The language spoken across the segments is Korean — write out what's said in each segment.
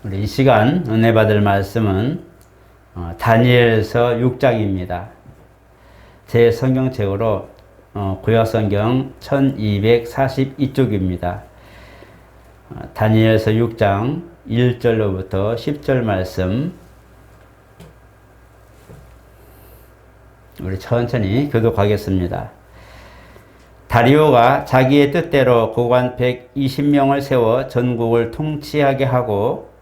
우리 이 시간 은혜 받을 말씀은 다니엘서 6장입니다. 제 성경책으로 구약성경 1242쪽입니다. 다니엘서 6장 1절로부터 10절 말씀 우리 천천히 교독하겠습니다. 다리오가 자기의 뜻대로 고관 120명을 세워 전국을 통치하게 하고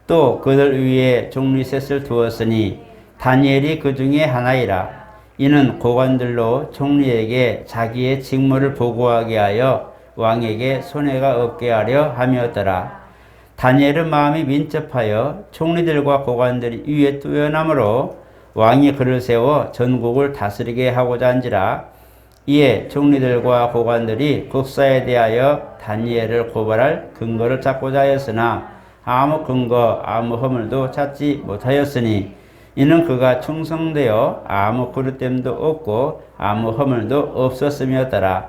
또 그들 위에 종리셋을 두었으니 다니엘이 그 중에 하나이라. 이는 고관들로 총리에게 자기의 직무를 보고하게 하여 왕에게 손해가 없게 하려 함이었더라. 다니엘은 마음이 민첩하여 총리들과 고관들이 위에 뛰어나므로 왕이 그를 세워 전국을 다스리게 하고자 한지라. 이에 총리들과 고관들이 국사에 대하여 다니엘을 고발할 근거를 찾고자 하였으나 아무 근거 아무 허물도 찾지 못하였으니 이는 그가 충성되어 아무 그릇됨도 없고 아무 허물도 없었음이었더라.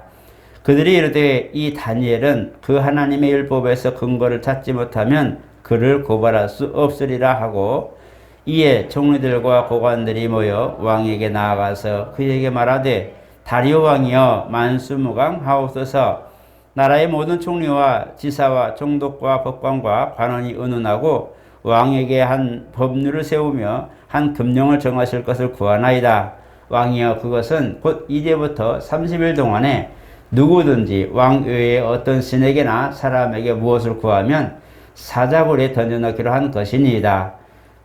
그들이 이르되 이 다니엘은 그 하나님의 율법에서 근거를 찾지 못하면 그를 고발할 수 없으리라 하고, 이에 총리들과 고관들이 모여 왕에게 나아가서 그에게 말하되 다리오 왕이여 만수무강하옵소서. 나라의 모든 총리와 지사와 총독과 법관과 관원이 의논하고 왕에게 한 법률을 세우며 한 금령을 정하실 것을 구하나이다. 왕이여 그것은 곧 이제부터 30일 동안에 누구든지 왕 외에 어떤 신에게나 사람에게 무엇을 구하면 사자굴에 던져넣기로 한 것이니이다.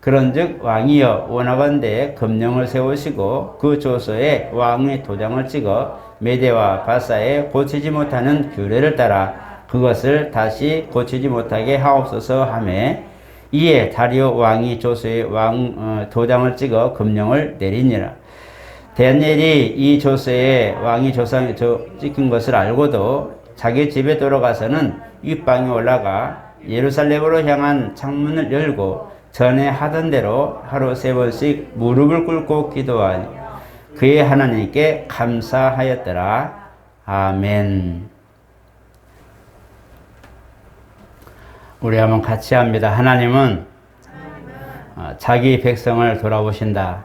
그런즉 왕이여 원하건대 금령을 세우시고 그 조서에 왕의 도장을 찍어 메대와 바사에 고치지 못하는 규례를 따라 그것을 다시 고치지 못하게 하옵소서 하매, 이에 다리오 왕이 조서에 도장을 찍어 금령을 내리니라. 다니엘이 이 조서에 왕이 찍힌 것을 알고도 자기 집에 돌아가서는 윗방에 올라가 예루살렘으로 향한 창문을 열고 전에 하던 대로 하루 3번씩 무릎을 꿇고 기도하니 그의 하나님께 감사하였더라. 아멘. 우리 한번 같이 합니다. 하나님은 자기 백성을 돌아보신다.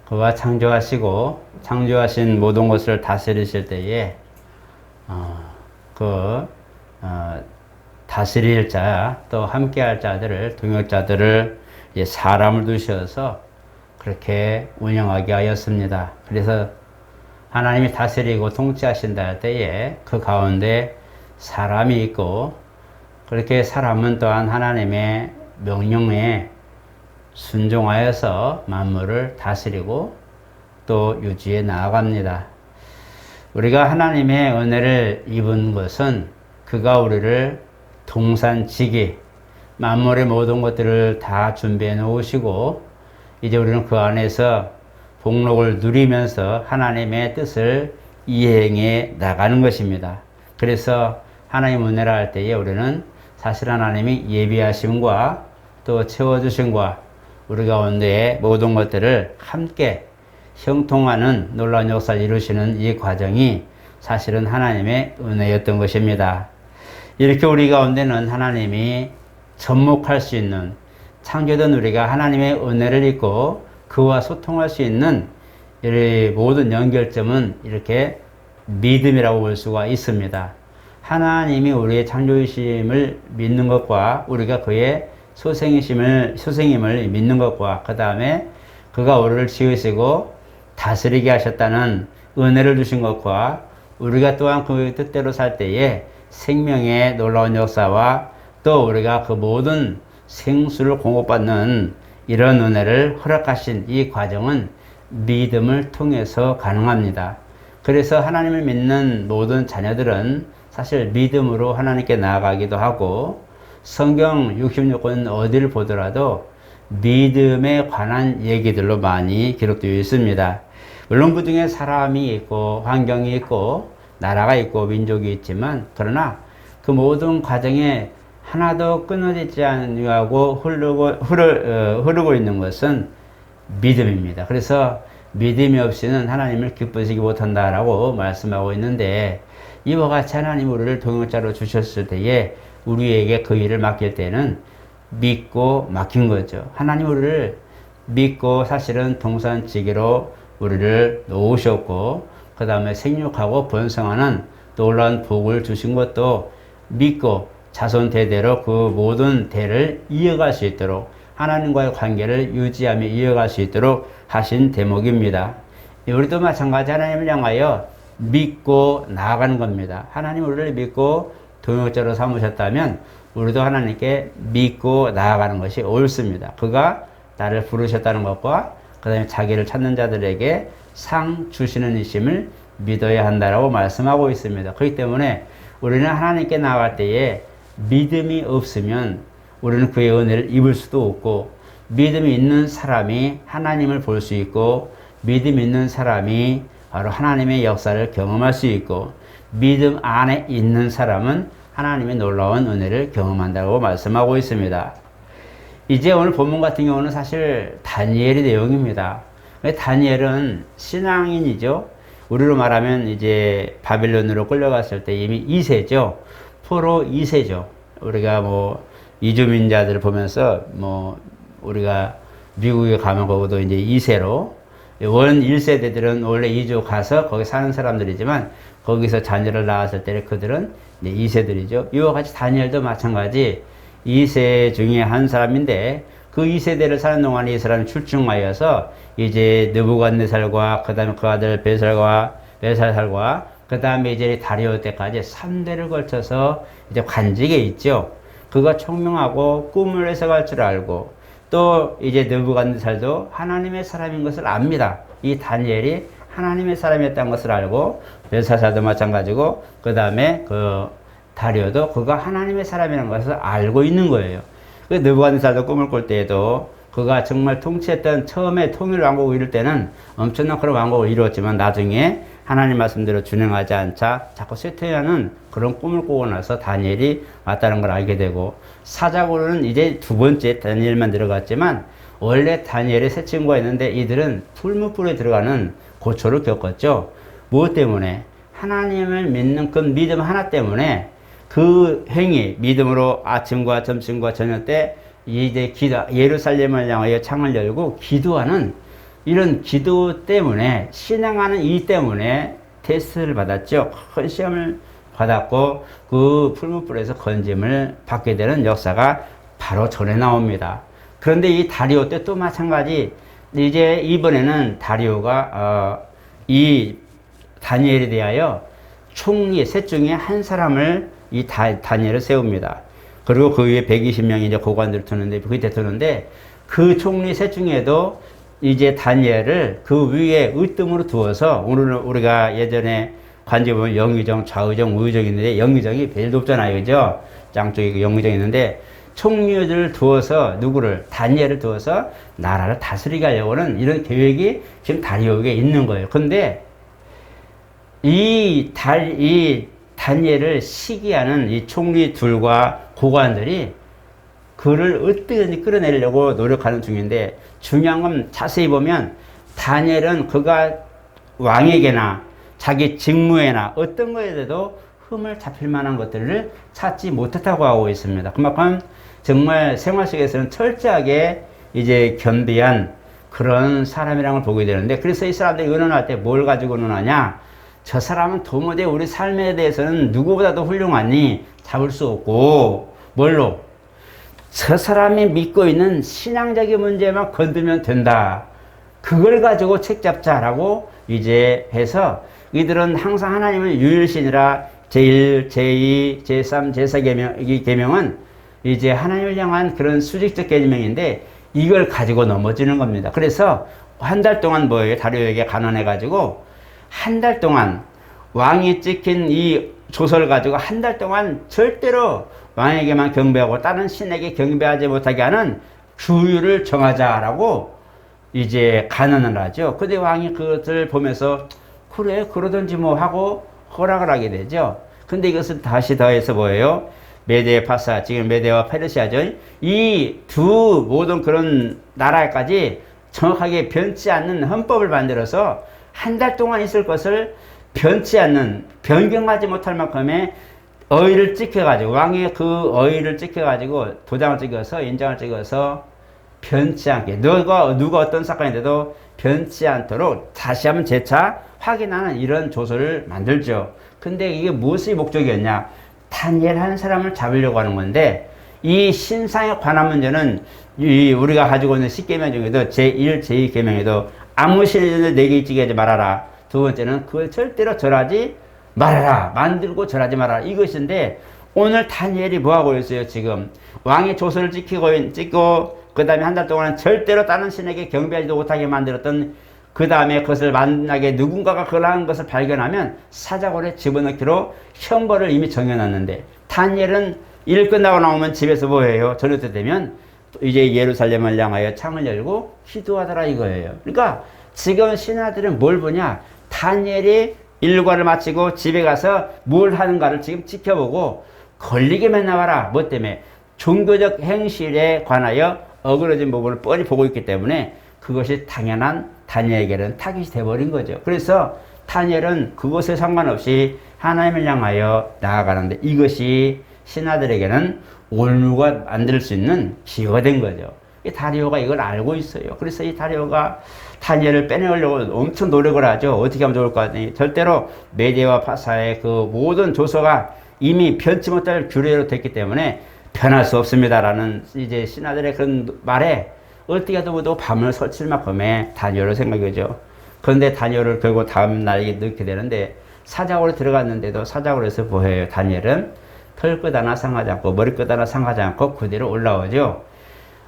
그가 창조하신 모든 것을 다스리실 때에 다스릴 자, 또 함께할 자들을, 동역자들을 사람을 두셔서 그렇게 운영하게 하였습니다. 그래서 하나님이 다스리고 통치하신다 할 때에 그 가운데 사람이 있고, 그렇게 사람은 또한 하나님의 명령에 순종하여서 만물을 다스리고 또 유지해 나아갑니다. 우리가 하나님의 은혜를 입은 것은 그가 우리를 동산지기, 만물의 모든 것들을 다 준비해 놓으시고 이제 우리는 그 안에서 복록을 누리면서 하나님의 뜻을 이행해 나가는 것입니다. 그래서 하나님 은혜라 할 때에 우리는 사실 하나님이 예비하심과 또 채워주심과 우리 가운데의 모든 것들을 함께 형통하는 놀라운 역사를 이루시는 이 과정이 사실은 하나님의 은혜였던 것입니다. 이렇게 우리 가운데는 하나님이 접목할 수 있는, 창조된 우리가 하나님의 은혜를 입고 그와 소통할 수 있는 이 모든 연결점은 이렇게 믿음이라고 볼 수가 있습니다. 하나님이 우리의 창조이심을 믿는 것과 우리가 그의 소생임을 믿는 것과 그 다음에 그가 우리를 지으시고 다스리게 하셨다는 은혜를 주신 것과 우리가 또한 그 뜻대로 살 때에 생명의 놀라운 역사와 또 우리가 그 모든 생수를 공급받는 이런 은혜를 허락하신 이 과정은 믿음을 통해서 가능합니다. 그래서 하나님을 믿는 모든 자녀들은 사실 믿음으로 하나님께 나아가기도 하고, 성경 66권 어디를 보더라도 믿음에 관한 얘기들로 많이 기록되어 있습니다. 물론 그 중에 사람이 있고 환경이 있고 나라가 있고 민족이 있지만, 그러나 그 모든 과정에 하나도 끊어지지 않고 흐르고 있는 것은 믿음입니다. 그래서 믿음이 없이는 하나님을 기쁘시기 못한다라고 말씀하고 있는데, 이와 같이 하나님 우리를 동역자로 주셨을 때에 우리에게 그 일을 맡길 때는 믿고 맡긴 거죠. 하나님 우리를 믿고 사실은 동산지기로 우리를 놓으셨고, 그 다음에 생육하고 번성하는 놀라운 복을 주신 것도 믿고 자손 대대로 그 모든 대를 이어갈 수 있도록, 하나님과의 관계를 유지하며 이어갈 수 있도록 하신 대목입니다. 우리도 마찬가지 하나님을 향하여 믿고 나아가는 겁니다. 하나님 우리를 믿고 동역자로 삼으셨다면 우리도 하나님께 믿고 나아가는 것이 옳습니다. 그가 나를 부르셨다는 것과 그 다음에 자기를 찾는 자들에게 상 주시는 이심을 믿어야 한다라고 말씀하고 있습니다. 그렇기 때문에 우리는 하나님께 나아갈 때에 믿음이 없으면 우리는 그의 은혜를 입을 수도 없고, 믿음이 있는 사람이 하나님을 볼 수 있고, 믿음 있는 사람이 바로 하나님의 역사를 경험할 수 있고, 믿음 안에 있는 사람은 하나님의 놀라운 은혜를 경험한다고 말씀하고 있습니다. 이제 오늘 본문 같은 경우는 사실 다니엘의 내용입니다. 다니엘은 신앙인이죠. 우리로 말하면 이제 바빌론으로 끌려갔을 때 이미 2세죠. 포로 2세죠. 우리가 뭐 이주민자들을 보면서 뭐 우리가 미국에 가면 거기도 이제 2세로, 원 1세대들은 원래 이주 가서 거기 사는 사람들이지만 거기서 자녀를 낳았을 때 그들은 이제 2세들이죠. 이와 같이 다니엘도 마찬가지 2세 중에 한 사람인데, 그 2세대를 사는 동안에 이 사람이 출중하여서 이제 느부갓네살과 그 다음에 그 아들 벨사살과 그 다음에 이제 다리오 때까지 3대를 걸쳐서 이제 관직에 있죠. 그가 총명하고 꿈을 해석할 줄 알고, 또 이제 느부갓네살도 하나님의 사람인 것을 압니다. 이 다니엘이 하나님의 사람이었다는 것을 알고, 벨사살도 마찬가지고, 그 다음에 그 다리오도 그가 하나님의 사람이라는 것을 알고 있는 거예요. 그 느부갓네살도 꿈을 꿀 때에도 그가 정말 통치했던, 처음에 통일 왕국을 이룰 때는 엄청난 그런 왕국을 이루었지만 나중에 하나님 말씀대로 준행하지 않자 자꾸 쇠퇴하는 그런 꿈을 꾸고 나서 다니엘이 왔다는 걸 알게 되고, 사자고로는 이제 두 번째 다니엘만 들어갔지만 원래 다니엘의 세 친구가 있는데 이들은 풀무불에 들어가는 고초를 겪었죠. 무엇 때문에? 하나님을 믿는 그 믿음 하나 때문에 그 행위, 믿음으로 아침과 점심과 저녁 때 이제 예루살렘을 향하여 창을 열고 기도하는 이런 기도 때문에, 신앙하는 이 때문에 테스트를 받았죠. 큰 시험을 받았고 그 풀무불에서 건짐을 받게 되는 역사가 바로 전에 나옵니다. 그런데 이 다리오 때 또 마찬가지, 이제 이번에는 다리오가 이 다니엘에 대하여 총리 셋 중에 한 사람을 이 다니엘을 세웁니다. 그리고 그 위에 120명이 이제 고관들을 두는데, 그때 두는데 그 총리 셋 중에도 이제 다니엘을 그 위에 으뜸으로 두어서, 오늘 우리가 예전에 관제 보면 영의정, 좌의정, 우의정이 있는데 영의정이 제일 높잖아요. 그죠? 양쪽에 영의정이 있는데 총리들을 두어서 누구를? 다니엘을 두어서 나라를 다스리게 하려고는 이런 계획이 지금 다리오에게 있는 거예요. 근데 이 다니엘을 시기하는 이 총리 둘과 고관들이 그를 어떻게든지 끌어내려고 노력하는 중인데, 중요한 건 자세히 보면 다니엘은 그가 왕에게나 자기 직무에나 어떤 거에도 흠을 잡힐 만한 것들을 찾지 못했다고 하고 있습니다. 그만큼 정말 생활 속에서는 철저하게 이제 겸비한 그런 사람이라는 걸 보게 되는데, 그래서 이 사람들이 의논할 때 뭘 가지고 의논하냐? 저 사람은 도무지 우리 삶에 대해서는 누구보다도 훌륭하니 잡을 수 없고, 뭘로? 저 사람이 믿고 있는 신앙적인 문제만 건들면 된다. 그걸 가지고 책 잡자라고 이제 해서, 이들은 항상 하나님은 유일신이라 제1, 제2, 제3, 제4 계명은 이제 하나님을 향한 그런 수직적 개념인데 이걸 가지고 넘어지는 겁니다. 그래서 한 달 동안 뭐예요? 다리오에게 간언해가지고 한 달 동안 왕이 찍힌 이 조서를 가지고 한 달 동안 절대로 왕에게만 경배하고 다른 신에게 경배하지 못하게 하는 규율을 정하자라고 이제 간언을 하죠. 근데 왕이 그것을 보면서 그래 그러든지 뭐 하고 허락을 하게 되죠. 근데 이것을 다시 더해서 뭐예요? 메데 파사, 지금 메데와 페르시아죠. 이 두 모든 그런 나라까지 정확하게 변치 않는 헌법을 만들어서 한 달 동안 있을 것을 변치 않는, 변경하지 못할 만큼의 어의를 찍혀가지고, 왕의 그 어의를 찍혀가지고 도장을 찍어서, 인장을 찍어서 변치 않게, 누가 어떤 사건인데도 변치 않도록 다시 한번 재차 확인하는 이런 조서를 만들죠. 근데 이게 무엇의 목적이었냐? 다니엘하는 사람을 잡으려고 하는 건데, 이 신상에 관한 문제는 우리가 가지고 있는 10계명 중에도 제1, 제2계명에도 아무 신을 내게 지게 하지 말아라. 두 번째는 그걸 절대로 절하지 말아라. 만들고 절하지 말아라. 이것인데, 오늘 다니엘이 뭐하고 있어요? 지금 왕의 조서를 찍고 그 다음에 한 달 동안 절대로 다른 신에게 경배하지도 못하게 만들었던, 그 다음에 그것을 만약에 누군가가 그걸 하는 것을 발견하면 사자골에 집어넣기로 형벌을 이미 정해놨는데, 다니엘은 일 끝나고 나오면 집에서 뭐 해요? 저녁 때 되면 이제 예루살렘을 향하여 창을 열고 기도하더라 이거예요. 그러니까 지금 신하들은 뭘 보냐? 다니엘이 일과를 마치고 집에 가서 뭘 하는가를 지금 지켜보고, 걸리게만 나와라. 뭐 때문에? 종교적 행실에 관하여 어그러진 부분을 뻔히 보고 있기 때문에 그것이 당연한 다니엘에게는 타깃이 돼버린 거죠. 그래서 다니엘은 그것에 상관없이 하나님을 향하여 나아가는데, 이것이 신하들에게는 올무가 만들 수 있는 기회가 된 거죠. 이 다리오가 이걸 알고 있어요. 그래서 이 다리오가 다니엘을 빼내려고 엄청 노력을 하죠. 어떻게 하면 좋을까 하더니, 절대로 메디와 파사의 그 모든 조서가 이미 변치 못할 규례로 됐기 때문에 변할 수 없습니다라는 이제 신하들의 그런 말에 어떻게 하도 밤을 설칠 만큼의 다니엘을 생각이죠. 그런데 다니엘을 결국 다음 날에 넣게 되는데, 사자골에 들어갔는데도 사자골에서 보여요. 다니엘은 털끝 하나 상하지 않고 머리끝 하나 상하지 않고 그대로 올라오죠.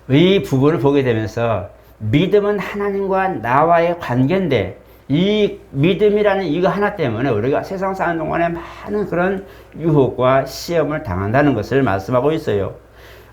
이 부분을 보게 되면서, 믿음은 하나님과 나와의 관계인데, 이 믿음이라는 이거 하나 때문에 우리가 세상 사는 동안에 많은 그런 유혹과 시험을 당한다는 것을 말씀하고 있어요.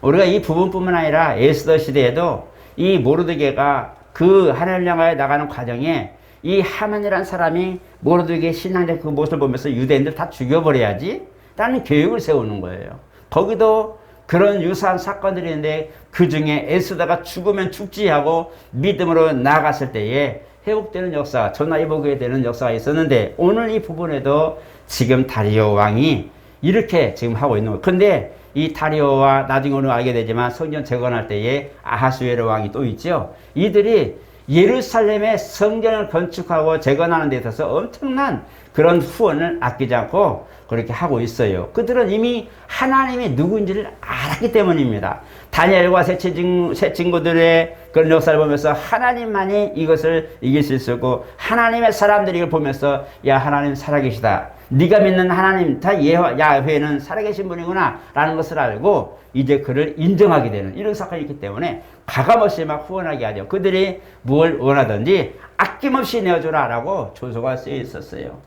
우리가 이 부분뿐만 아니라 에스더 시대에도 이 모르드게가 그 하나님을 향하여 나가는 과정에 이 하만이라는 사람이 모르드게 신앙적 그 모습을 보면서 유대인들 다 죽여버려야지 라는 계획을 세우는 거예요. 거기도 그런 유사한 사건들이 있는데, 그 중에 에스더가 죽으면 죽지 하고 믿음으로 나아갔을 때에 회복되는 역사, 전화해 보게 되는 역사가 있었는데, 오늘 이 부분에도 지금 다리오 왕이 이렇게 지금 하고 있는 거예요. 근데 이 다리오와 나중에 오늘 알게 되지만 성전 재건할 때에 아하수에로 왕이 또 있죠. 이들이 예루살렘의 성전을 건축하고 재건하는 데 있어서 엄청난 그런 후원을 아끼지 않고 그렇게 하고 있어요. 그들은 이미 하나님이 누구인지를 알았기 때문입니다. 다니엘과 세 친구들의 그런 역사를 보면서 하나님만이 이것을 이길 수 있었고, 하나님의 사람들이 이걸 보면서, 야, 하나님 살아계시다. 네가 믿는 하나님, 야훼는 살아계신 분이구나 라는 것을 알고 이제 그를 인정하게 되는 이런 사건이 있기 때문에 가감없이 막 후원하게 하죠. 그들이 뭘 원하든지 아낌없이 내어주라 라고 조서가 쓰여 있었어요.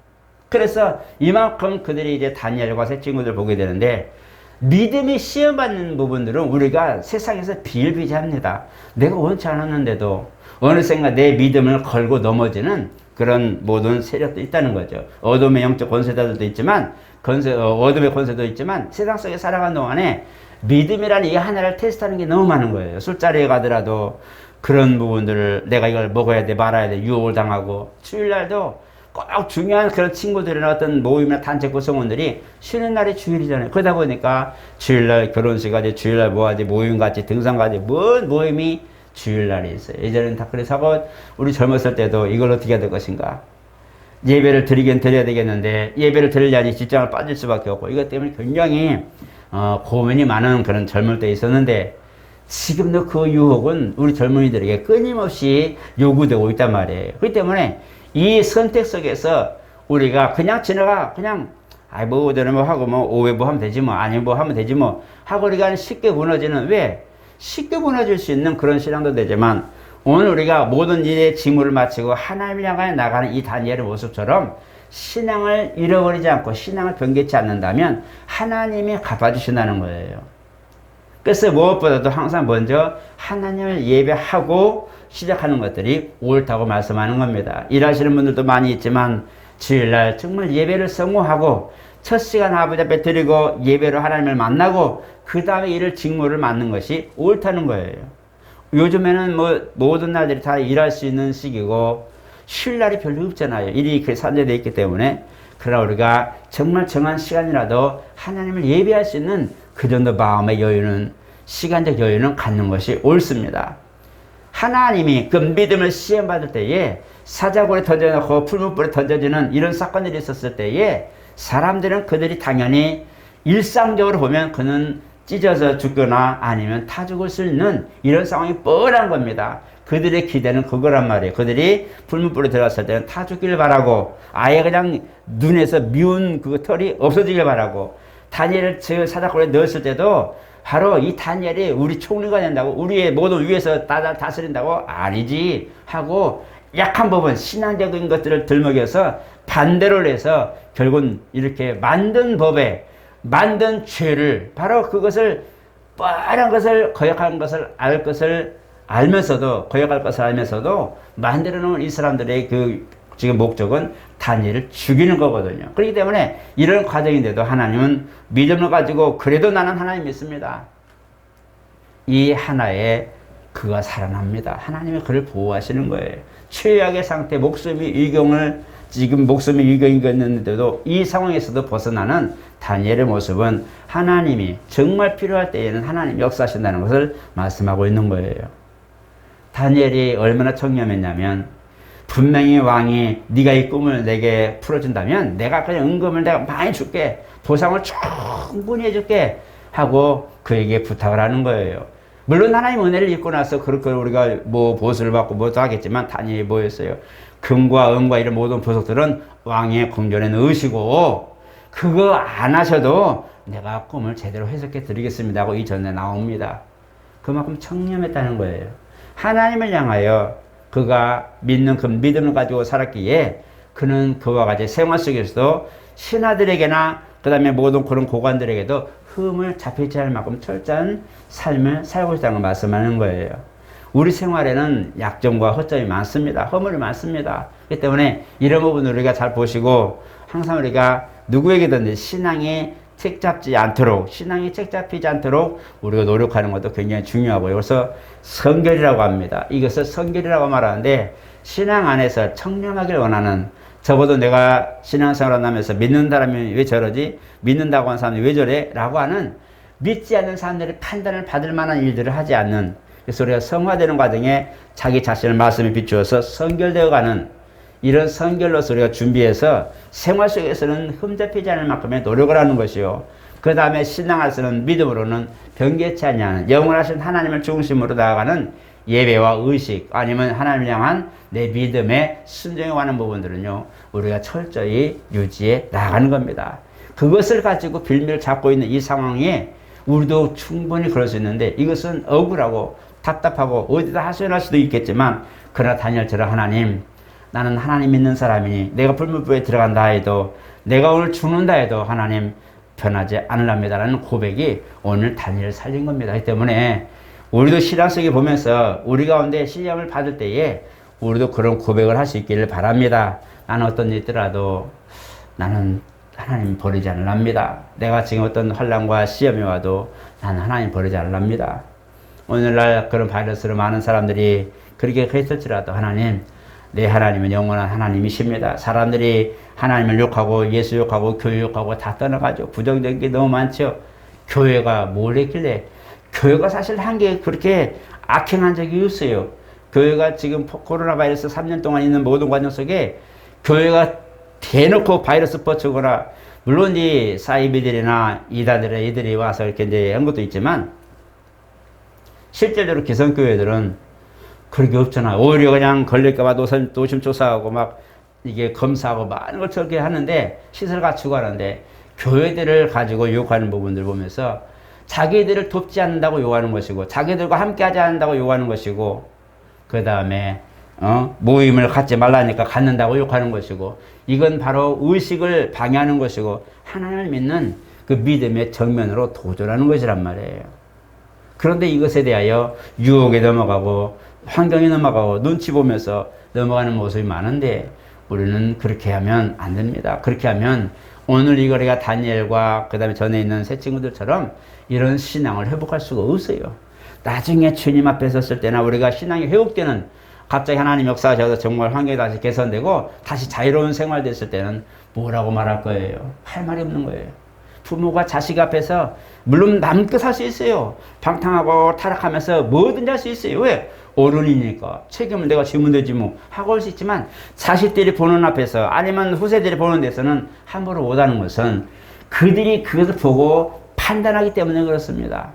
그래서 이만큼 그들이 이제 다니엘과 세 친구들 보게 되는데, 믿음이 시험받는 부분들은 우리가 세상에서 비일비재합니다. 내가 원치 않았는데도 어느샌가 내 믿음을 걸고 넘어지는 그런 모든 세력도 있다는 거죠. 어둠의 영적 권세자들도 있지만, 어둠의 권세도 있지만, 세상 속에 살아가는 동안에 믿음이라는 이 하나를 테스트하는 게 너무 많은 거예요. 술자리에 가더라도 그런 부분들을 내가 이걸 먹어야 돼 말아야 돼 유혹을 당하고, 주일날도 꼭 중요한 그런 친구들이나 어떤 모임이나 단체 구성원들이 쉬는 날이 주일이잖아요. 그러다 보니까 주일날 결혼식 가지, 주일날 뭐하지, 모임 가지, 등산 가지, 뭔 모임이 주일날이 있어요. 예전에는 다 그래서 하고, 우리 젊었을 때도 이걸 어떻게 해야 될 것인가. 예배를 드리긴 드려야 되겠는데, 예배를 드리려니 직장을 빠질 수밖에 없고, 이것 때문에 굉장히 고민이 많은 그런 젊을 때 있었는데, 지금도 그 유혹은 우리 젊은이들에게 끊임없이 요구되고 있단 말이에요. 그렇기 때문에 이 선택 속에서 우리가 그냥 지나가, 그냥 뭐 오전에 뭐 하고 뭐 오후에 뭐 하면 되지 뭐, 아니면 뭐 하면 되지 뭐 하고 우리가 쉽게 무너지는, 왜? 쉽게 무너질 수 있는 그런 신앙도 되지만, 오늘 우리가 모든 일의 징후를 마치고 하나님을 향하여 나가는 이 다니엘의 모습처럼 신앙을 잃어버리지 않고 신앙을 변개치 않는다면 하나님이 갚아주신다는 거예요. 그래서 무엇보다도 항상 먼저 하나님을 예배하고 시작하는 것들이 옳다고 말씀하는 겁니다. 일하시는 분들도 많이 있지만 주일날 정말 예배를 성공하고 첫 시간 아버지 앞에 드리고 예배로 하나님을 만나고 그 다음에 이를 직무를 맡는 것이 옳다는 거예요. 요즘에는 뭐 모든 날들이 다 일할 수 있는 시기고 쉴 날이 별로 없잖아요. 일이 그렇게 산재되어 있기 때문에. 그러나 우리가 정말 정한 시간이라도 하나님을 예배할 수 있는 그 정도 마음의 여유는, 시간적 여유는 갖는 것이 옳습니다. 하나님이 그 믿음을 시험받을 때에 사자굴에 던져놓고 풀무불에 던져지는 이런 사건들이 있었을 때에 사람들은 그들이 당연히 일상적으로 보면 그는 찢어져 죽거나 아니면 타 죽을 수 있는 이런 상황이 뻔한 겁니다. 그들의 기대는 그거란 말이에요. 그들이 풀무불에 들어갔을 때는 타 죽기를 바라고 아예 그냥 눈에서 미운 그 털이 없어지길 바라고, 다니엘을 사자굴에 넣었을 때도 바로 이 다니엘이 우리 총리가 된다고, 우리의 모든 위에서 다스린다고 아니지 하고 약한 부분, 신앙적인 것들을 들먹여서 반대로 해서 결국은 이렇게 만든 법에 만든 죄를, 바로 그것을 뻔한 것을, 거역한 것을 알 것을 알면서도, 거역할 것을 알면서도 만들어 놓은 이 사람들의 그 지금 목적은 다니엘을 죽이는 거거든요. 그렇기 때문에 이런 과정인데도 하나님은 믿음을 가지고 그래도 나는 하나님 믿습니다. 이 하나에 그가 살아납니다. 하나님이 그를 보호하시는 거예요. 최악의 상태, 목숨이 위경이었는데도 이 상황에서도 벗어나는 다니엘의 모습은 하나님이 정말 필요할 때에는 하나님 역사하신다는 것을 말씀하고 있는 거예요. 다니엘이 얼마나 청렴했냐면, 분명히 왕이 네가 이 꿈을 내게 풀어준다면 내가 그냥 은금을 내가 많이 줄게, 보상을 충분히 해줄게 하고 그에게 부탁을 하는 거예요. 물론 하나님 은혜를 입고 나서 그렇게 우리가 뭐 보수를 받고 뭐도 하겠지만, 다니엘이 뭐였어요? 금과 은과 이런 모든 보석들은 왕의 궁전에 넣으시고 그거 안 하셔도 내가 꿈을 제대로 해석해 드리겠습니다 하고 이전에 나옵니다. 그만큼 청렴했다는 거예요. 하나님을 향하여 그가 믿는 그 믿음을 가지고 살았기에 그는 그와 같이 생활 속에서도 신하들에게나 그 다음에 모든 그런 고관들에게도 흠을 잡히지 않을 만큼 철저한 삶을 살고 있다는 걸 말씀하는 거예요. 우리 생활에는 약점과 허점이 많습니다. 허물이 많습니다. 그렇기 때문에 이런 부분을 우리가 잘 보시고 항상 우리가 누구에게든 신앙이 책잡지 않도록, 신앙이 책잡히지 않도록 우리가 노력하는 것도 굉장히 중요하고요. 그래서 성결이라고 합니다. 이것을 성결이라고 말하는데, 신앙 안에서 청렴하길 원하는, 적어도 내가 신앙생활을 한다면서 믿는 사람이 왜 저러지? 믿는다고 하는 사람이 왜 저래? 라고 하는, 믿지 않는 사람들이 판단을 받을 만한 일들을 하지 않는, 그래서 우리가 성화되는 과정에 자기 자신을 말씀에 비추어서 성결되어가는 이런 성결로서 우리가 준비해서 생활 속에서는 흠잡히지 않을 만큼의 노력을 하는 것이요. 그 다음에 신앙에서는 믿음으로는 변개치 아니하는 영원하신 하나님을 중심으로 나아가는 예배와 의식, 아니면 하나님을 향한 내 믿음에 순종해 가는 부분들은요, 우리가 철저히 유지해 나가는 겁니다. 그것을 가지고 빌미를 잡고 있는 이 상황에 우리도 충분히 그럴 수 있는데, 이것은 억울하고 답답하고 어디다 하소연할 수도 있겠지만, 그러나 다니엘처럼 하나님, 나는 하나님 믿는 사람이니 내가 불문부에 들어간다 해도, 내가 오늘 죽는다 해도 하나님 변하지 않으랍니다라는 고백이 오늘 다니엘을 살린 겁니다. 그렇기 때문에 우리도 신앙 속에 보면서 우리 가운데 시험을 받을 때에 우리도 그런 고백을 할 수 있기를 바랍니다. 나는 어떤 일 있더라도 나는 하나님 버리지 않으랍니다. 내가 지금 어떤 환난과 시험이 와도 나는 하나님 버리지 않으랍니다. 오늘날 그런 바이러스로 많은 사람들이 그렇게 했을지라도 하나님, 내 하나님은 영원한 하나님이십니다. 사람들이 하나님을 욕하고 예수 욕하고 교회 욕하고 다 떠나가지고 부정적인 게 너무 많죠. 교회가 뭘 했길래, 교회가 사실 한 게 그렇게 악행한 적이 없어요. 교회가 지금 코로나 바이러스 3년 동안 있는 모든 과정 속에 교회가 대놓고 바이러스 퍼치거나, 물론 이 사이비들이나 이단들의 이들이 와서 이렇게 이제 한 것도 있지만, 실제적으로 기성교회들은 그렇게 없잖아. 오히려 그냥 걸릴까봐 노심초사하고 막 이게 검사하고 많은 걸 저렇게 하는데, 시설 갖추고 하는데, 교회들을 가지고 욕하는 부분들 보면서 자기들을 돕지 않는다고 욕하는 것이고, 자기들과 함께 하지 않는다고 욕하는 것이고, 그 다음에 모임을 갖지 말라니까 갖는다고 욕하는 것이고, 이건 바로 의식을 방해하는 것이고 하나님을 믿는 그 믿음의 정면으로 도전하는 것이란 말이에요. 그런데 이것에 대하여 유혹에 넘어가고 환경에 넘어가고 눈치 보면서 넘어가는 모습이 많은데, 우리는 그렇게 하면 안 됩니다. 그렇게 하면 오늘 이거리가 다니엘과 그 다음에 전에 있는 새 친구들처럼 이런 신앙을 회복할 수가 없어요. 나중에 주님 앞에 섰을 때나 우리가 신앙이 회복되는 갑자기 하나님 역사하셔서 정말 환경이 다시 개선되고 다시 자유로운 생활 됐을 때는 뭐라고 말할 거예요? 할 말이 없는 거예요. 부모가 자식 앞에서 물론 남껏 할 수 있어요. 방탕하고 타락하면서 뭐든지 할 수 있어요. 왜? 어른이니까 책임을 내가 지면 되지 뭐 하고 할 수 있지만 자식들이 보는 앞에서 아니면 후세들이 보는 데서는 함부로 못하는 것은 그들이 그것을 보고 판단하기 때문에 그렇습니다.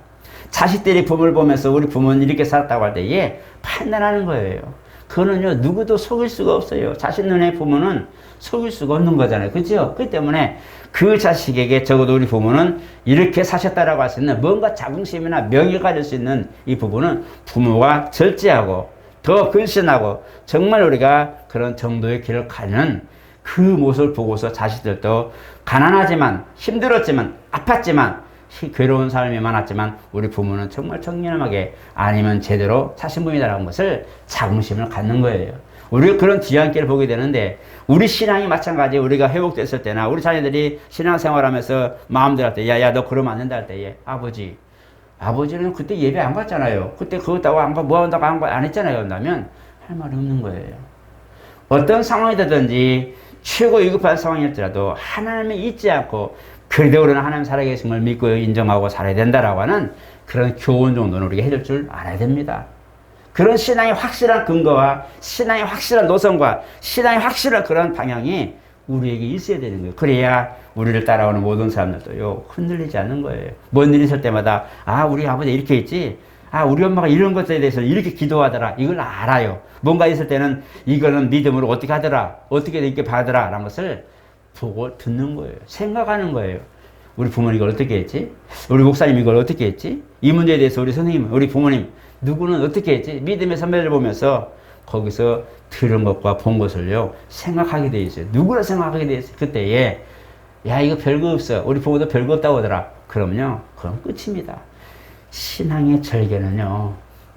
자식들이 부모를 보면서 우리 부모는 이렇게 살았다고 할 때에 판단하는 거예요. 그거는요 누구도 속일 수가 없어요. 자신 눈에 부모는 속일 수가 없는 거잖아요. 그렇죠? 그렇기 때문에 그 자식에게 적어도 우리 부모는 이렇게 사셨다라고 할 수 있는 뭔가 자긍심이나 명예가 될 수 있는 이 부분은 부모가 절제하고 더 근신하고 정말 우리가 그런 정도의 길을 가는 그 모습을 보고서 자식들도 가난하지만 힘들었지만 아팠지만 괴로운 삶이 많았지만 우리 부모는 정말 청렴하게 아니면 제대로 사신분이다라는 것을 자긍심을 갖는 거예요. 우리가 그런 뒤안길을 보게 되는데 우리 신앙이 마찬가지 우리가 회복됐을 때나 우리 자녀들이 신앙생활하면서 마음대로 할 때 야야 너 그러면 안 된다 할 때에 아버지는 그때 예배 안 갔잖아요. 그때 그것다고 안 가 뭐 한다고 안 했잖아요. 한다면 할 말이 없는 거예요. 어떤 상황이 되든지 최고 위급한 상황이었더라도 하나님을 잊지 않고 그래도 우리는 하나님 살아계심을 믿고 인정하고 살아야 된다라고 하는 그런 교훈 정도는 우리가 해줄 줄 알아야 됩니다. 그런 신앙의 확실한 근거와 신앙의 확실한 노선과 신앙의 확실한 그런 방향이 우리에게 있어야 되는 거예요. 그래야 우리를 따라오는 모든 사람들도요 흔들리지 않는 거예요. 뭔 일이 있을 때마다 우리 아버지 이렇게 있지, 우리 엄마가 이런 것에 대해서 이렇게 기도하더라, 이걸 알아요. 뭔가 있을 때는 이거는 믿음으로 어떻게 하더라, 어떻게 이렇게 받더라 라는 것을 보고 듣는 거예요. 생각하는 거예요. 우리 부모님 이걸 어떻게 했지? 우리 목사님 이걸 어떻게 했지? 이 문제에 대해서 우리 선생님, 우리 부모님 누구는 어떻게 했지? 믿음의 선배를 보면서 거기서 들은 것과 본 것을요 생각하게 돼 있어요. 누구나 생각하게 돼 있어요. 그때에 야 이거 별거 없어, 우리 부모도 별거 없다고 하더라. 그럼요 그럼 끝입니다. 신앙의 절개는요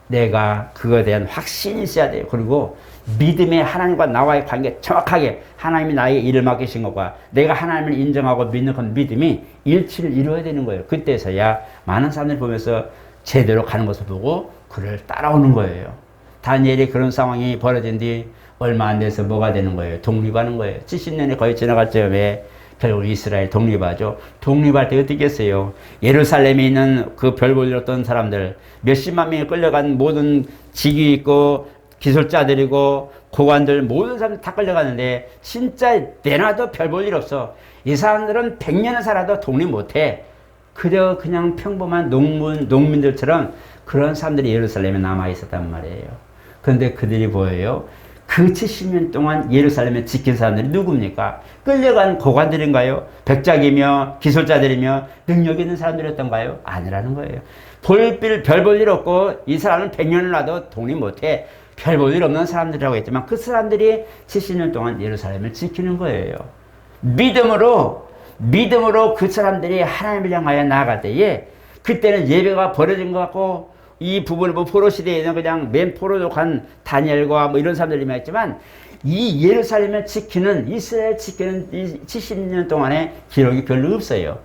내가 그거에 대한 확신이 있어야 돼요. 그리고 믿음의 하나님과 나와의 관계 정확하게 하나님이 나에게 일을 맡기신 것과 내가 하나님을 인정하고 믿는 그 믿음이 일치를 이루어야 되는 거예요. 그때서야 많은 사람들이 보면서 제대로 가는 것을 보고 그를 따라오는 거예요. 다니엘이 그런 상황이 벌어진 뒤 얼마 안 돼서 뭐가 되는 거예요? 독립하는 거예요. 70년이 거의 지나갈 즈음에 결국 이스라엘 독립하죠. 독립할 때 어떻게 했어요? 예루살렘에 있는 그 별 볼 일 없던 사람들 몇십만 명이 끌려간 모든 직위 있고 기술자들이고 고관들 모든 사람들 다 끌려가는데 진짜 내놔도 별 볼 일 없어. 이 사람들은 100년을 살아도 독립 못해. 그저 그냥 평범한 농민들처럼 그런 사람들이 예루살렘에 남아있었단 말이에요. 그런데 그들이 뭐예요? 그 70년 동안 예루살렘에 지킨 사람들이 누굽니까? 끌려간 고관들인가요? 백작이며 기술자들이며 능력 있는 사람들이었던가요? 아니라는 거예요. 별 볼 일 없고 이 사람은 100년을 놔도 독립 못해. 별 볼 일 없는 사람들이라고 했지만 그 사람들이 70년 동안 예루살렘을 지키는 거예요. 믿음으로 그 사람들이 하나님을 향하여 나아갈 때에 그때는 예배가 벌어진 것 같고 이 부분을 포로 시대에는 그냥 맨 포로족한 다니엘과 뭐 이런 사람들이 있지만 이 예루살렘을 지키는 이스라엘 지키는 이 70년 동안의 기록이 별로 없어요.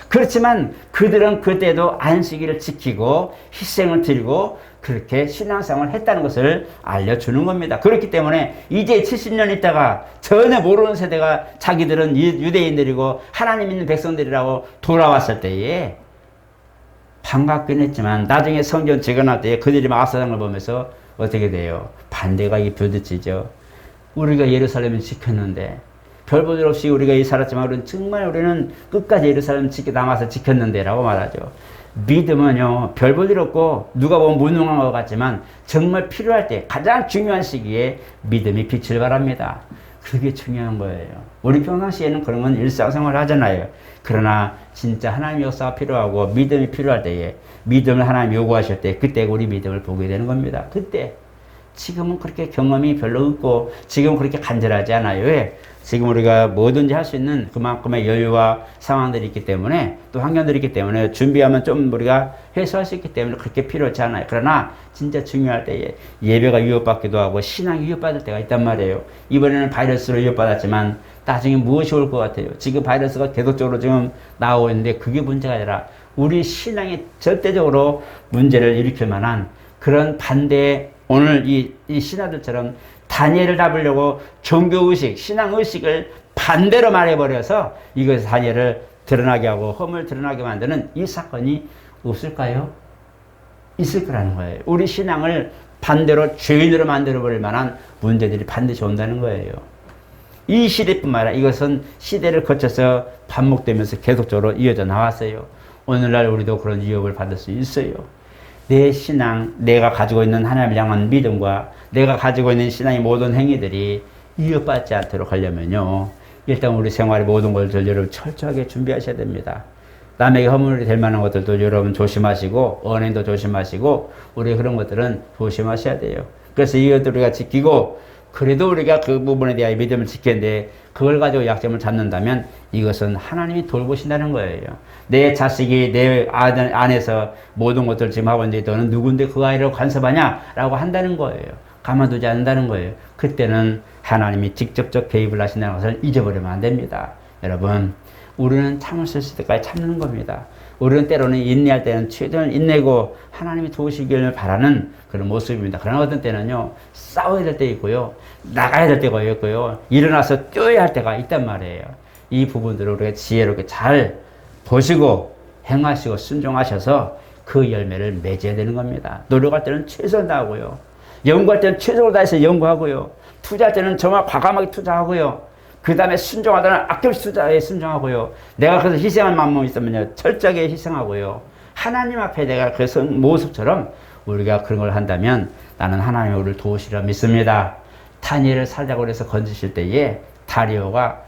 그렇지만 그들은 그때도 안식일을 지키고 희생을 드리고 그렇게 신앙생활을 했다는 것을 알려주는 겁니다. 그렇기 때문에 이제 70년 있다가 전혀 모르는 세대가 자기들은 유대인들이고 하나님 있는 백성들이라고 돌아왔을 때에 반갑긴 했지만 나중에 성경 재건할 때 그들이 마사장을 보면서 어떻게 돼요? 반대가 부딪히죠. 우리가 예루살렘을 지켰는데 별 볼 일 없이 우리가 살았지만 우리는 끝까지 예루살렘 남아서 지켰는데 라고 말하죠. 믿음은요 별 볼 일 없고 누가 보면 무능한 것 같지만 정말 필요할 때 가장 중요한 시기에 믿음이 빛을 발합니다. 그게 중요한 거예요. 우리 평상시에는 그런 건 일상생활을 하잖아요. 그러나 진짜 하나님의 역사가 필요하고 믿음이 필요할 때에 믿음을 하나님 요구하실 때 그때 우리 믿음을 보게 되는 겁니다. 그때 지금은 그렇게 경험이 별로 없고 지금은 그렇게 간절하지 않아요. 왜? 지금 우리가 뭐든지 할 수 있는 그만큼의 여유와 상황들이 있기 때문에 또 환경들이 있기 때문에 준비하면 좀 우리가 해소할 수 있기 때문에 그렇게 필요하지 않아요. 그러나 진짜 중요할 때에 예배가 위협받기도 하고 신앙이 위협받을 때가 있단 말이에요. 이번에는 바이러스로 위협받았지만 나중에 무엇이 올 것 같아요? 지금 바이러스가 계속적으로 지금 나오고 있는데 그게 문제가 아니라 우리 신앙에 절대적으로 문제를 일으킬 만한 그런 반대의 오늘 이 신하들처럼 다니엘을 잡으려고 종교의식, 신앙의식을 반대로 말해버려서 이것을 다니엘을 드러나게 하고 험을 드러나게 만드는 이 사건이 없을까요? 있을 거라는 거예요. 우리 신앙을 반대로 죄인으로 만들어버릴 만한 문제들이 반드시 온다는 거예요. 이 시대뿐만 아니라 이것은 시대를 거쳐서 반복되면서 계속적으로 이어져 나왔어요. 오늘날 우리도 그런 위협을 받을 수 있어요. 내 신앙, 내가 가지고 있는 하나님을 향한 믿음과 내가 가지고 있는 신앙의 모든 행위들이 위협받지 않도록 하려면요, 일단 우리 생활의 모든 것을 여러분 철저하게 준비하셔야 됩니다. 남에게 허물이 될 만한 것들도 여러분 조심하시고, 언행도 조심하시고, 우리 그런 것들은 조심하셔야 돼요. 그래서 이것들 우리가 지키고, 그래도 우리가 그 부분에 대한 믿음을 지켰는데 그걸 가지고 약점을 잡는다면 이것은 하나님이 돌보신다는 거예요. 내 자식이 내 아들 안에서 모든 것들을 지금 하고 있는데 너는 누군데 그 아이를 간섭하냐? 라고 한다는 거예요. 가만두지 않는다는 거예요. 그때는 하나님이 직접적 개입을 하신다는 것을 잊어버리면 안 됩니다. 여러분, 우리는 참을 수 있을 때까지 참는 겁니다. 우리는 때로는 인내할 때는 최선을 인내고 하나님이 도우시기를 바라는 그런 모습입니다. 그러나 어떤 때는요, 싸워야 될 때 있고요, 나가야 될 때가 있고요, 일어나서 뛰어야 할 때가 있단 말이에요. 이 부분들을 우리가 지혜롭게 잘 보시고 행하시고 순종하셔서 그 열매를 맺어야 되는 겁니다. 노력할 때는 최선을 다하고요, 연구할 때는 최선을 다해서 연구하고요, 투자할 때는 정말 과감하게 투자하고요, 그 다음에 순종하다는 아낌없이 투자에 순종하고요, 내가 그래서 희생할 마음이 있으면요, 철저하게 희생하고요, 하나님 앞에 내가 그 모습처럼 우리가 그런 걸 한다면 나는 하나님이 우리를 도우시리라 믿습니다. 다니엘을 살자고 해서 건지실 때에 다리오가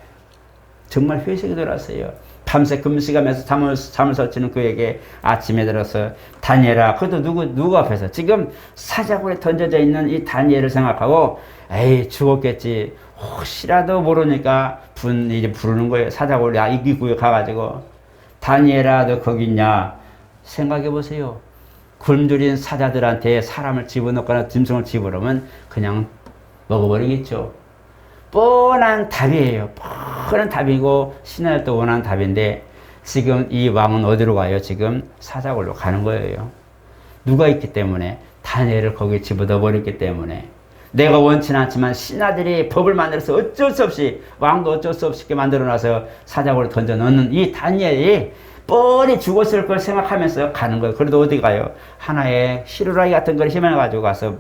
정말 회색이 돌았어요. 밤새 금식하면서 잠을 설치는 그에게 아침에 들어서 다니엘아, 그것도 누구 앞에서 지금 사자굴에 던져져 있는 이 다니엘을 생각하고 에이 죽었겠지, 혹시라도 모르니까 이제 부르는 거예요. 사자굴에 이기구에 가가지고 다니엘아 너 거기 있냐? 생각해 보세요. 굶주린 사자들한테 사람을 집어넣거나 짐승을 집어넣으면 그냥 먹어버리겠죠. 뻔한 답이에요. 뻔한 답이고 신하들도 원하는 답인데 지금 이 왕은 어디로 가요? 지금 사자굴로 가는 거예요. 누가 있기 때문에? 다니엘을 거기에 집어넣어 버렸기 때문에. 내가 원치는 않지만 신하들이 법을 만들어서 어쩔 수 없이, 왕도 어쩔 수 없이 만들어놔서 사자굴에 던져 넣는 이 다니엘이 뻔히 죽었을 걸 생각하면서 가는 거예요. 그래도 어디 가요? 하나의 시루라기 같은 걸 힘을 가지고 가서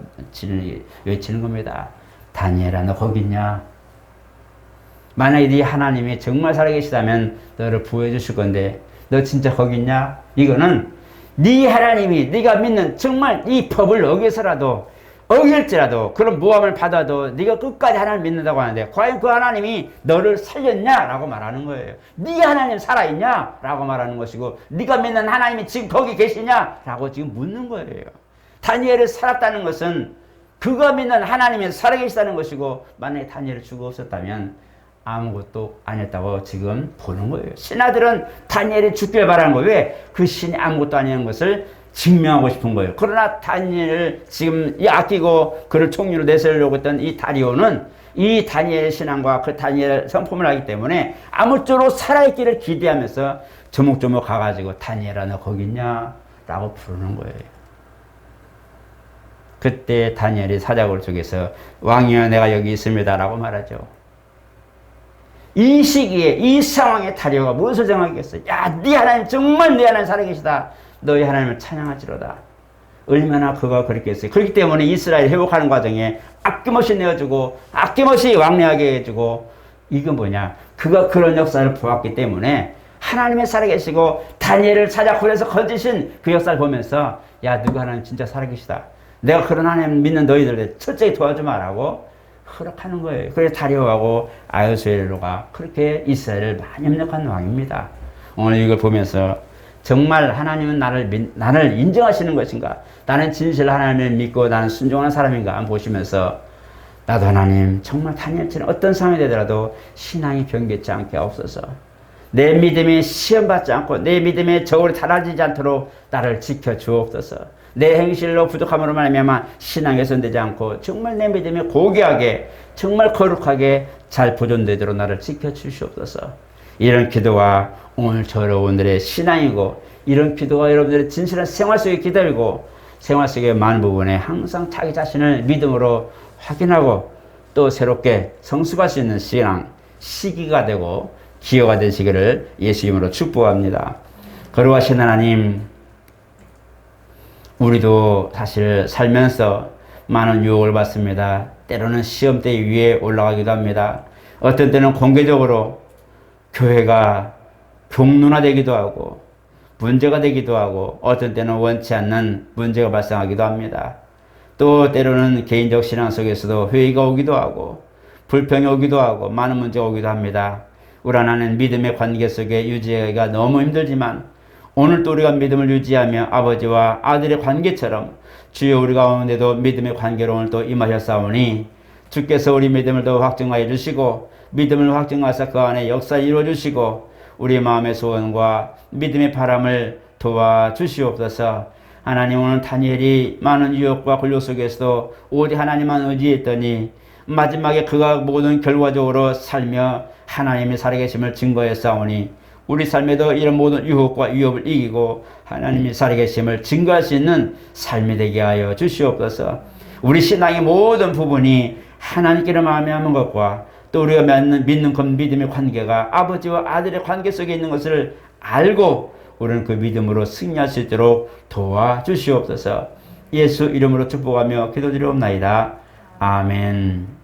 외치는 겁니다. 다니엘아 너 거기 있냐? 만약에 네 하나님이 정말 살아계시다면 너를 구해 주실 건데 너 진짜 거기 있냐? 이거는 네 하나님이 네가 믿는 정말 이 법을 어길지라도 그런 모함을 받아도 네가 끝까지 하나님 믿는다고 하는데 과연 그 하나님이 너를 살렸냐라고 말하는 거예요. 네 하나님 살아있냐라고 말하는 것이고 네가 믿는 하나님이 지금 거기 계시냐라고 지금 묻는 거예요. 다니엘을 살았다는 것은 그가 믿는 하나님이 살아계시다는 것이고 만약에 다니엘이 죽어 없었다면 아무것도 아니었다고 지금 보는 거예요. 신하들은 다니엘이 죽길 바라는 거예요. 왜? 그 신이 아무것도 아니라는 것을 증명하고 싶은 거예요. 그러나 다니엘을 지금 아끼고 그를 총리로 내세우려고 했던 이 다리오는 이 다니엘의 신앙과 그 다니엘 성품을 하기 때문에 아무쪼록 살아있기를 기대하면서 조목조목 가가지고 다니엘아 너 거기 있냐? 라고 부르는 거예요. 그때 다니엘이 사자굴 속에서 왕이여 내가 여기 있습니다 라고 말하죠. 이 시기에 이 상황에 다리오가 무엇을 생각했겠어요? 야, 네 하나님 정말 네 하나님 살아계시다. 너희 하나님을 찬양하지로다. 얼마나 그가 그랬겠어요. 그렇기 때문에 이스라엘 회복하는 과정에 아낌없이 내어주고 아낌없이 왕래하게 해주고 이건 뭐냐? 그가 그런 역사를 보았기 때문에 하나님이 살아계시고 다니엘을 사자굴에서 건지신 그 역사를 보면서 야 누가 하나님 진짜 살아계시다. 내가 그런 하나님 믿는 너희들 철저히 도와주마라고 허락하는 거예요. 그래서 다리오하고 아하수에로가 그렇게 이스라엘을 많이 협력한 왕입니다. 오늘 이걸 보면서 정말 하나님은 나를 인정하시는 것인가? 나는 진실 하나님을 믿고 나는 순종하는 사람인가? 한번 보시면서 나도 하나님 정말 다니엘처럼 어떤 상황이 되더라도 신앙이 변개치 않게 없어서 내 믿음이 시험받지 않고 내 믿음의 저울이 달아지지 않도록 나를 지켜주옵소서. 내 행실로 부족함으로 말미암아 신앙에 손대지 않고 정말 내 믿음이 고귀하게 정말 거룩하게 잘 보존되도록 나를 지켜주시옵소서. 이런 기도와 오늘 저러분들의 신앙이고 이런 기도가 여러분들의 진실한 생활 속에 기다리고 생활 속의 많은 부분에 항상 자기 자신을 믿음으로 확인하고 또 새롭게 성숙할 수 있는 시기가 되고 기회가 되시기를 예수 이름으로 축복합니다. 거룩하신 하나님, 우리도 사실 살면서 많은 유혹을 받습니다. 때로는 시험대 위에 올라가기도 합니다. 어떤 때는 공개적으로 교회가 경륜화되기도 하고 문제가 되기도 하고 어떤 때는 원치 않는 문제가 발생하기도 합니다. 또 때로는 개인적 신앙 속에서도 회의가 오기도 하고 불평이 오기도 하고 많은 문제가 오기도 합니다. 우리 하나님 믿음의 관계 속에 유지하기가 너무 힘들지만 오늘도 우리가 믿음을 유지하며 아버지와 아들의 관계처럼 주여 우리 가운데도 믿음의 관계로 오늘 또 임하셨사오니 주께서 우리 믿음을 더 확증하여 주시고 믿음을 확증하사 그 안에 역사 이루어 주시고 우리 마음의 소원과 믿음의 바람을 도와주시옵소서. 하나님, 오늘 다니엘이 많은 유혹과 곤욕 속에서도 오직 하나님만 의지했더니 마지막에 그가 모든 결과적으로 살며 하나님의 살아계심을 증거했사오니 우리 삶에도 이런 모든 유혹과 위협을 이기고 하나님의 살아계심을 증거할 수 있는 삶이 되게 하여 주시옵소서. 우리 신앙의 모든 부분이 하나님께로 마음하는 것과 또 우리가 믿는 그 믿음의 관계가 아버지와 아들의 관계 속에 있는 것을 알고 우리는 그 믿음으로 승리할 수 있도록 도와주시옵소서. 예수 이름으로 축복하며 기도드리옵나이다. 아멘.